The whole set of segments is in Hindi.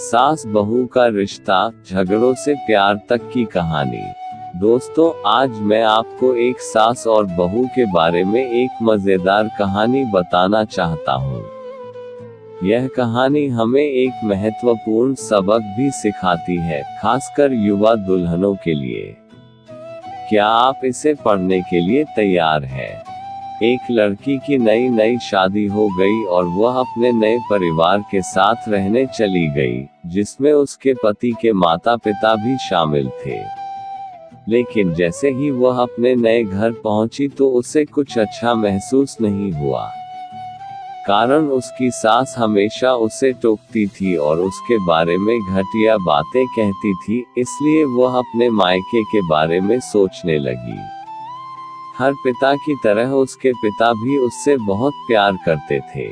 सास बहू का रिश्ता, झगड़ों से प्यार तक की कहानी। दोस्तों, आज मैं आपको एक सास और बहू के बारे में एक मजेदार कहानी बताना चाहता हूँ। यह कहानी हमें एक महत्वपूर्ण सबक भी सिखाती है, खासकर युवा दुल्हनों के लिए। क्या आप इसे पढ़ने के लिए तैयार हैं? एक लड़की की नई शादी हो गई और वह अपने नए परिवार के साथ रहने चली गई, जिसमें उसके पति के माता पिता भी शामिल थे। लेकिन जैसे ही वह अपने नए घर पहुंची तो उसे कुछ अच्छा महसूस नहीं हुआ। कारण उसकी सास हमेशा उसे टोकती थी और उसके बारे में घटिया बातें कहती थी, इसलिए वह अपने मायके के बारे में सोचने लगी। हर पिता की तरह उसके पिता भी उससे बहुत प्यार करते थे।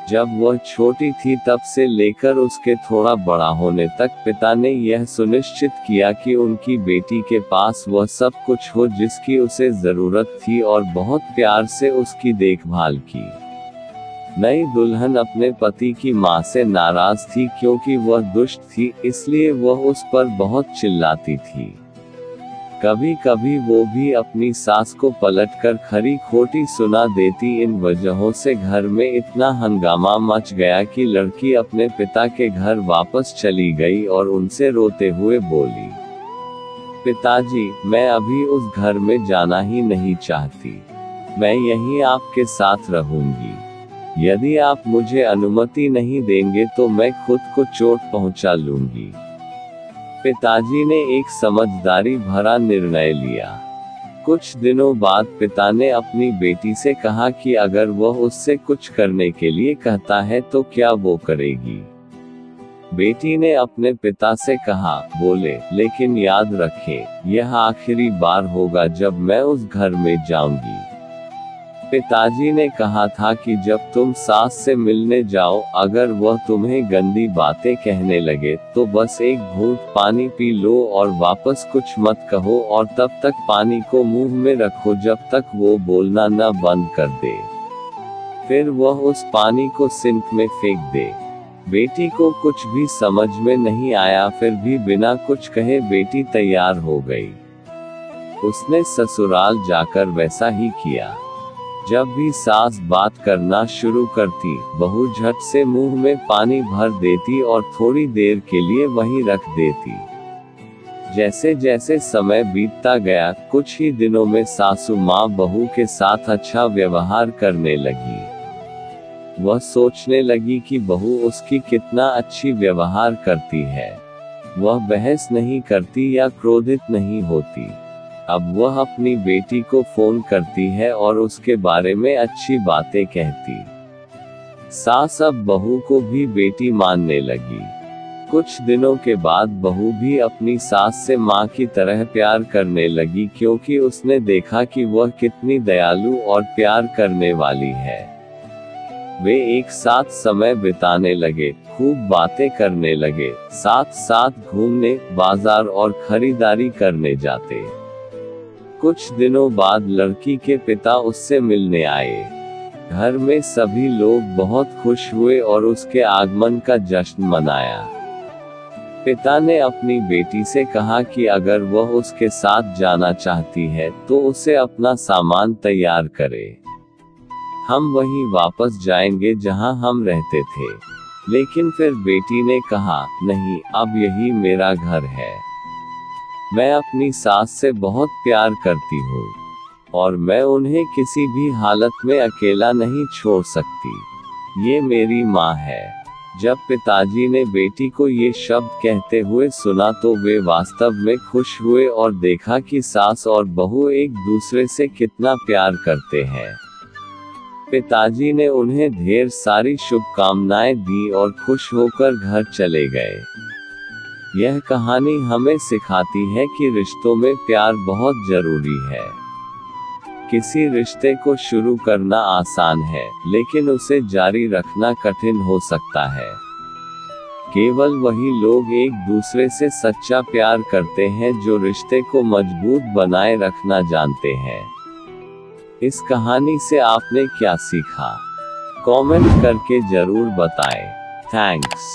जब वह छोटी थी तब से लेकर उसके थोड़ा बड़ा होने तक पिता ने यह सुनिश्चित किया कि उनकी बेटी के पास वह सब कुछ हो जिसकी उसे जरूरत थी और बहुत प्यार से उसकी देखभाल की। नई दुल्हन अपने पति की मां से नाराज थी क्योंकि वह दुष्ट थी, इसलिए वह उस पर बहुत चिल्लाती थी। कभी कभी वो भी अपनी सास को पलटकर खरी खोटी सुना देती। इन वजहों से घर में इतना हंगामा मच गया कि लड़की अपने पिता के घर वापस चली गई और उनसे रोते हुए बोली, पिताजी, मैं अभी उस घर में जाना ही नहीं चाहती। मैं यहीं आपके साथ रहूंगी। यदि आप मुझे अनुमति नहीं देंगे तो मैं खुद को चोट पहुंचा लूंगी। पिताजी ने एक समझदारी भरा निर्णय लिया। कुछ दिनों बाद पिता ने अपनी बेटी से कहा कि अगर वह उससे कुछ करने के लिए कहता है तो क्या वो करेगी। बेटी ने अपने पिता से कहा, बोले, लेकिन याद रखें, यह आखिरी बार होगा जब मैं उस घर में जाऊंगी। पिताजी ने कहा था कि जब तुम सास से मिलने जाओ, अगर वह तुम्हें गंदी बातें कहने लगे तो बस एक घूंट पानी पी लो और वापस कुछ मत कहो और तब तक पानी को मुंह में रखो जब तक वो बोलना न बंद कर दे। फिर वह उस पानी को सिंक में फेंक दे। बेटी को कुछ भी समझ में नहीं आया, फिर भी बिना कुछ कहे बेटी तैयार हो गई। उसने ससुराल जाकर वैसा ही किया। जब भी सास बात करना शुरू करती, बहू झट से मुंह में पानी भर देती और थोड़ी देर के लिए वहीं रख देती। जैसे जैसे समय बीतता गया, कुछ ही दिनों में सासू माँ बहू के साथ अच्छा व्यवहार करने लगी। वह सोचने लगी कि बहू उसकी कितना अच्छी व्यवहार करती है। वह बहस नहीं करती या क्रोधित नहीं होती। अब वह अपनी बेटी को फोन करती है और उसके बारे में अच्छी बातें कहती। सास अब बहू को भी बेटी मानने लगी। कुछ दिनों के बाद बहू भी अपनी सास से माँ की तरह प्यार करने लगी, क्योंकि उसने देखा कि वह कितनी दयालु और प्यार करने वाली है। वे एक साथ समय बिताने लगे, खूब बातें करने लगे, साथ साथ घूमने, बाजार और खरीदारी करने जाते। कुछ दिनों बाद लड़की के पिता उससे मिलने आए। घर में सभी लोग बहुत खुश हुए और उसके आगमन का जश्न मनाया। पिता ने अपनी बेटी से कहा कि अगर वह उसके साथ जाना चाहती है तो उसे अपना सामान तैयार करे। हम वहीं वापस जाएंगे जहां हम रहते थे। लेकिन फिर बेटी ने कहा, नहीं, अब यही मेरा घर है। मैं अपनी सास से बहुत प्यार करती हूँ और मैं उन्हें किसी भी हालत में अकेला नहीं छोड़ सकती। ये मेरी माँ है। जब पिताजी ने बेटी को ये शब्द कहते हुए सुना तो वे वास्तव में खुश हुए और देखा कि सास और बहू एक दूसरे से कितना प्यार करते हैं। पिताजी ने उन्हें ढेर सारी शुभकामनाएं दी और खुश होकर घर चले गए। यह कहानी हमें सिखाती है कि रिश्तों में प्यार बहुत जरूरी है। किसी रिश्ते को शुरू करना आसान है, लेकिन उसे जारी रखना कठिन हो सकता है। केवल वही लोग एक दूसरे से सच्चा प्यार करते हैं जो रिश्ते को मजबूत बनाए रखना जानते हैं। इस कहानी से आपने क्या सीखा? कमेंट करके जरूर बताएं। थैंक्स।